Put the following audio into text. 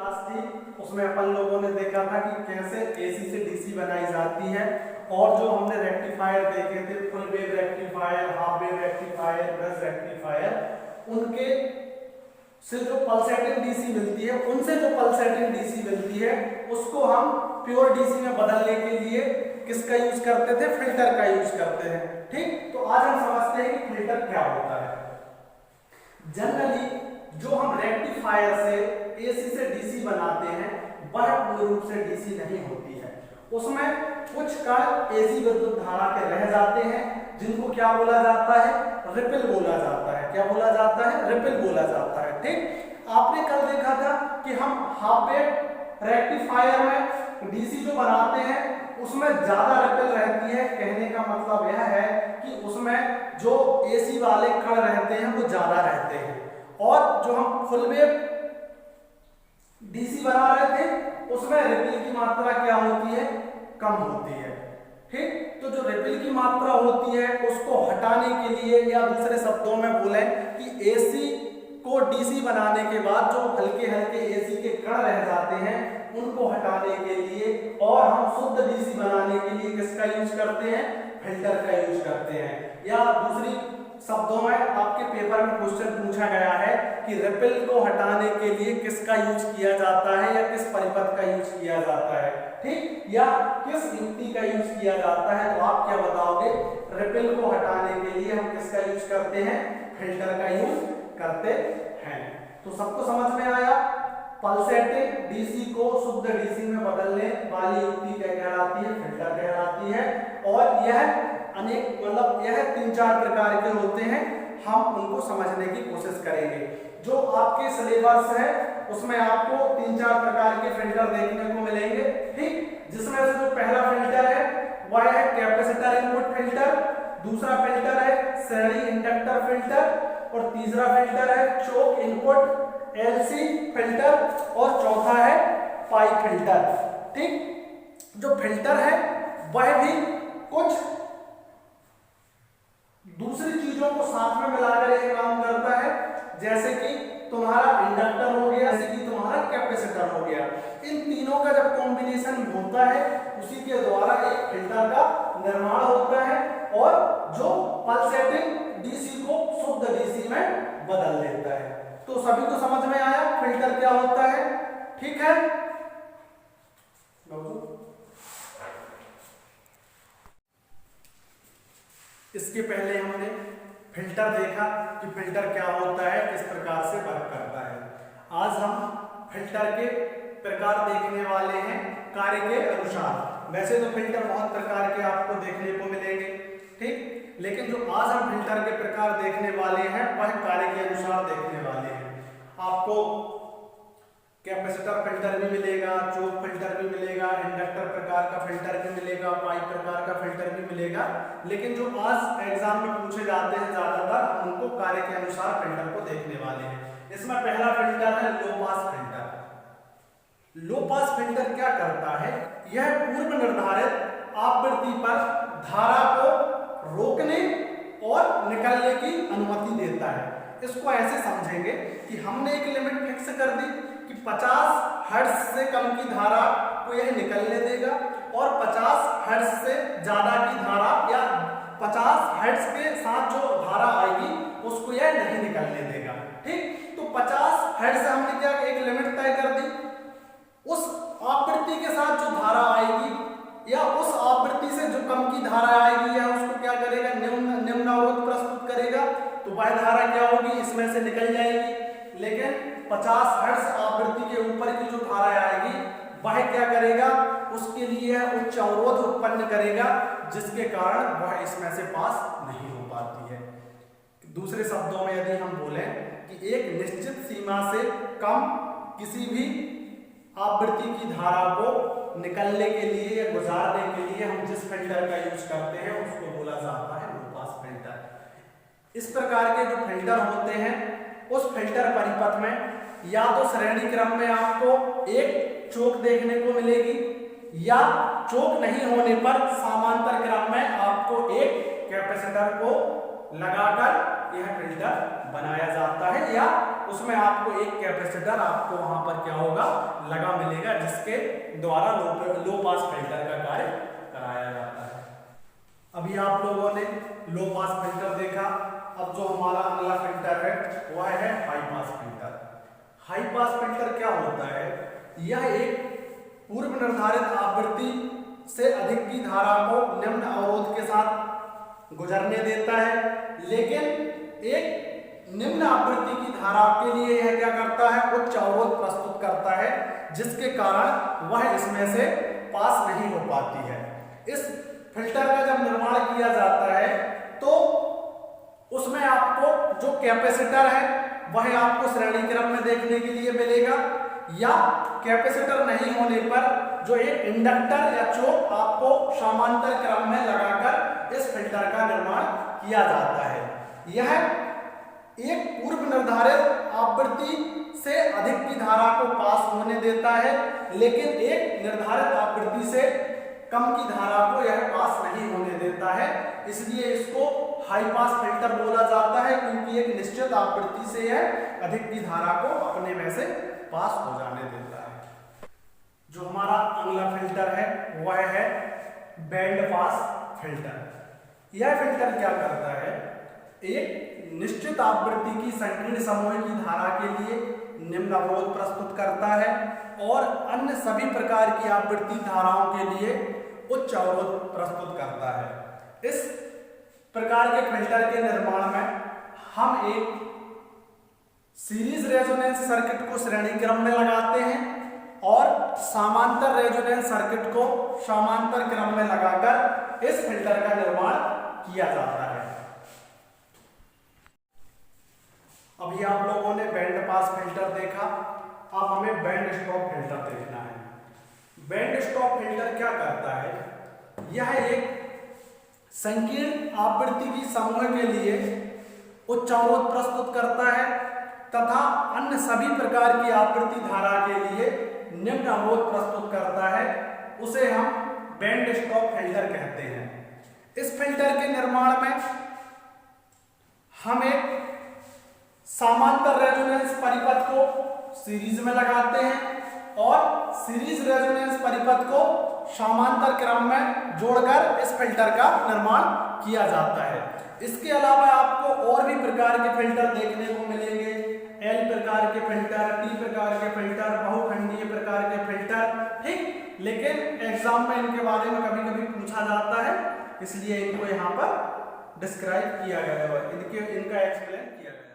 Class थी उसमें अपन लोगों ने देखा था कि कैसे एसी से डीसी बनाई जाती है, और जो हमने रेक्टिफायर देखे थे, full wave rectifier, half wave rectifier, brush rectifier, उनके से जो पल्सेटिंग डीसी मिलती है, उनसे जो पल्सेटिंग डीसी मिलती है उसको हम प्योर डीसी में बदलने के लिए किसका यूज करते थे? फिल्टर का यूज करते हैं। ठीक, तो आज हम समझते हैं कि फिल्टर क्या होता है। जनरली जो हम रेक्टिफायर से एसी से डीसी बनाते हैं वह पूर्ण रूप से डीसी नहीं होती है, उसमें कुछ कण एसी विद्युत धारा के रह जाते हैं जिनको क्या बोला जाता है? रिपल बोला जाता है। क्या बोला जाता है? रिपल बोला जाता है। ठीक, आपने कल देखा था कि हम हाफ वेव रेक्टिफायर में डीसी जो बनाते हैं उसमें ज्यादा रिपल रहती है। कहने का मतलब यह है कि उसमें जो एसी वाले कण रहते हैं वो ज्यादा रहते हैं, और जो हम फुल वेव डीसी बना रहे थे उसमें रिपल की मात्रा क्या होती है? कम होती है। ठीक, तो जो रिपल की मात्रा होती है उसको हटाने के लिए, या दूसरे शब्दों में बोले कि एसी को डीसी बनाने के बाद जो हल्के हल्के एसी के कण रह जाते हैं उनको हटाने के लिए और हम शुद्ध डीसी बनाने के लिए किसका यूज करते हैं? फिल्टर का यूज करते हैं। या दूसरी शब्दों में आपके पेपर में क्वेश्चन पूछा गया है कि रिपल को हटाने के लिए किसका यूज किया जाता है, या किस परिपथ का यूज किया जाता है, ठीक, या किस युक्ति का यूज किया जाता है, तो आप क्या बताओगे? रिपल को हटाने के लिए हम किसका यूज करते हैं? फिल्टर का यूज करते हैं। तो सबको समझ में आया? पल्सेटिंग डीसी को शुद्ध डीसी में बदलने वाली युक्ति क्या कहलाती है? फिल्टर कहलाती है। और यह अनेक मतलब यह 3-4 प्रकार के होते हैं, हम उनको समझने की कोशिश करेंगे। जो आपके सिलेबस है उसमें आपको 3-4 प्रकार के फिल्टर देखने को मिलेंगे। ठीक, जिसमें से जो पहला फिल्टर है वह है कैपेसिटर इनपुट फिल्टर, दूसरा फिल्टर है श्रेणी इंडक्टर फिल्टर, और तीसरा फिल्टर है चोक इनपुट एलसी फिल्टर, और चौथा है पाइप फिल्टर। ठीक, जो फिल्टर है वह भी कुछ दूसरी चीजों को साथ में मिलाकर एक काम करता है, जैसे कि तुम्हारा इंडक्टर हो गया, जैसे कि तुम्हारा कैपेसिटर हो गया। इन तीनों का जब कॉम्बिनेशन होता है उसी के द्वारा एक फिल्टर का निर्माण होता है, और जो पल्सेटिंग डीसी को शुद्ध डीसी में बदल देता है। तो सभी को समझ में आया फिल्टर क्या होता है? ठीक है, इसके पहले हमने फिल्टर देखा कि फिल्टर क्या होता है, किस प्रकार से वर्क करता है। आज हम फिल्टर के प्रकार देखने वाले हैं कार्य के अनुसार। वैसे तो फिल्टर बहुत प्रकार के आपको देखने को मिलेंगे, ठीक, लेकिन जो आज हम फिल्टर के प्रकार देखने वाले हैं वह कार्य के अनुसार देखने वाले हैं। आपको कैपेसिटर फिल्टर भी मिलेगा, चोक फिल्टर भी मिलेगा, इंडक्टर प्रकार का फिल्टर भी मिलेगा, पाइप प्रकार का फिल्टर भी मिलेगा, लेकिन जो आज एग्जाम में पूछे जाते हैं ज्यादातर हम उनको कार्य के अनुसार फिल्टर को देखने वाले हैं। इसमें पहला फिल्टर है लो पास फिल्टर। लो पास फिल्टर क्या करता है? यह पूर्व निर्धारित आवृत्ति पर धारा को रोकने और निकलने की अनुमति देता है। इसको ऐसे समझेंगे कि हमने एक लिमिट फिक्स कर दी कि 50 हर्ट्ज से कम की धारा को यह निकलने देगा, और 50 हर्ट्ज से ज्यादा की धारा या 50 हर्ट्ज के साथ जो धारा आएगी उसको यह नहीं निकलने देगा। ठीक, तो 50 हर्ट्ज से हमने क्या एक लिमिट तय कर दी, उस आवृत्ति के साथ जो धारा आएगी या उस आवृत्ति से जो कम की धारा आएगी या उसको क्या करेगा? निम्न अवरोध प्रस्तुत करेगा, तो वह धारा क्या होगी? इसमें से निकल जाएगी। लेकिन 50 हर्ट्ज आवृत्ति के ऊपर की जो धारा आएगी वह क्या करेगा? उसके लिए उच्च अवरोध उत्पन्न करेगा, जिसके कारण वह इसमें से पास नहीं हो पाती है। दूसरे शब्दों में यदि हम बोलें कि एक निश्चित सीमा से कम किसी भी आवृत्ति की धारा को निकलने के लिए या गुजारने के लिए हम जिस फिल्टर का यूज करते हैं उसको बोला जाता है लो पास फिल्टर। इस प्रकार के जो फिल्टर होते हैं उस फिल्टर परिपथ में या तो श्रेणी क्रम में आपको एक चोक देखने को मिलेगी, या चोक नहीं होने पर समांतर क्रम में आपको एक कैपेसिटर को लगाकर यह फिल्टर बनाया जाता है, या उसमें आपको एक कैपेसिटर आपको वहां पर क्या होगा लगा मिलेगा, जिसके द्वारा लो पास फिल्टर का कार्य कराया जाता है। अभी आप लोगों ने लो पास फिल्टर देखा। अब जो हमारा अगला फिल्टर है वह है high pass filter. High pass filter क्या होता है? यह एक पूर्व निर्धारित आवृत्ति से अधिक की धारा को निम्न अवरोध के साथ गुजरने देता है, लेकिन एक निम्न आवृत्ति की धारा के लिए यह क्या करता है, उच्च अवरोध प्रस्तुत करता है, जिसके कारण वह इसमें से पास नहीं हो पाती है। इस फिल्टर का जब निर्माण किया जाता है तो उसमें आपको जो कैपेसिटर है वह आपको श्रेणी क्रम में देखने के लिए मिलेगा, या कैपेसिटर नहीं होने पर जो एक इंडक्टर या चोक आपको समांतर क्रम में लगाकर इस फिल्टर का निर्माण किया जाता है। यह एक पूर्व निर्धारित आवृत्ति से अधिक की धारा को पास होने देता है, लेकिन एक निर्धारित आवृत्ति से कम की धारा को यह पास नहीं होने देता है। इसलिए इसको हाई पास फिल्टर बोला जाता है, क्योंकि एक निश्चित आवृत्ति से यह अधिक की धारा को अपने में से पास हो जाने देता है। जो हमारा अगला फिल्टर है वह है बैंड पास फिल्टर। यह फिल्टर क्या करता है, एक निश्चित आवृत्ति की संकीर्ण समूह की धारा के लिए निम्न अवरोध प्रस्तुत करता है और अन्य सभी प्रकार की आवृत्ति धाराओं के लिए उच्च अवरोध प्रस्तुत करता है। इस प्रकार के फिल्टर के निर्माण में हम एक सीरीज रेजोनेंस सर्किट को श्रेणी क्रम में लगाते हैं और समांतर रेजोनेंस सर्किट को समांतर क्रम में लगाकर इस फिल्टर का निर्माण किया जाता है। अभी आप लोगों ने बैंड पास फिल्टर देखा, अब हमें बैंड स्टॉप फिल्टर देखना है। बैंड स्टॉप फिल्टर क्या करता है, यह एक संकीर्ण आवृत्ति की समूह के लिए उच्च अवरोध प्रस्तुत करता है तथा अन्य सभी प्रकार की आवृत्ति धारा के लिए निम्न अवरोध प्रस्तुत करता है। उसे हम बैंड स्टॉप फिल्टर कहते हैं। इस फिल्टर के निर्माण में हम एक समांतर रेजोनेंस परिपथ को सीरीज में लगाते हैं और सीरीज रेजोनेंस परिपथ को समांतर क्रम में जोड़कर इस फिल्टर का निर्माण किया जाता है। इसके अलावा आपको और भी प्रकार के फिल्टर देखने को मिलेंगे, एल प्रकार के फिल्टर, टी प्रकार के फिल्टर, बहुखंडीय प्रकार के फिल्टर, ठीक। लेकिन एग्जाम में इनके बारे में कभी कभी पूछा जाता है, इसलिए इनको यहाँ पर डिस्क्राइब किया गया है, इनका एक्सप्लेन किया गया है।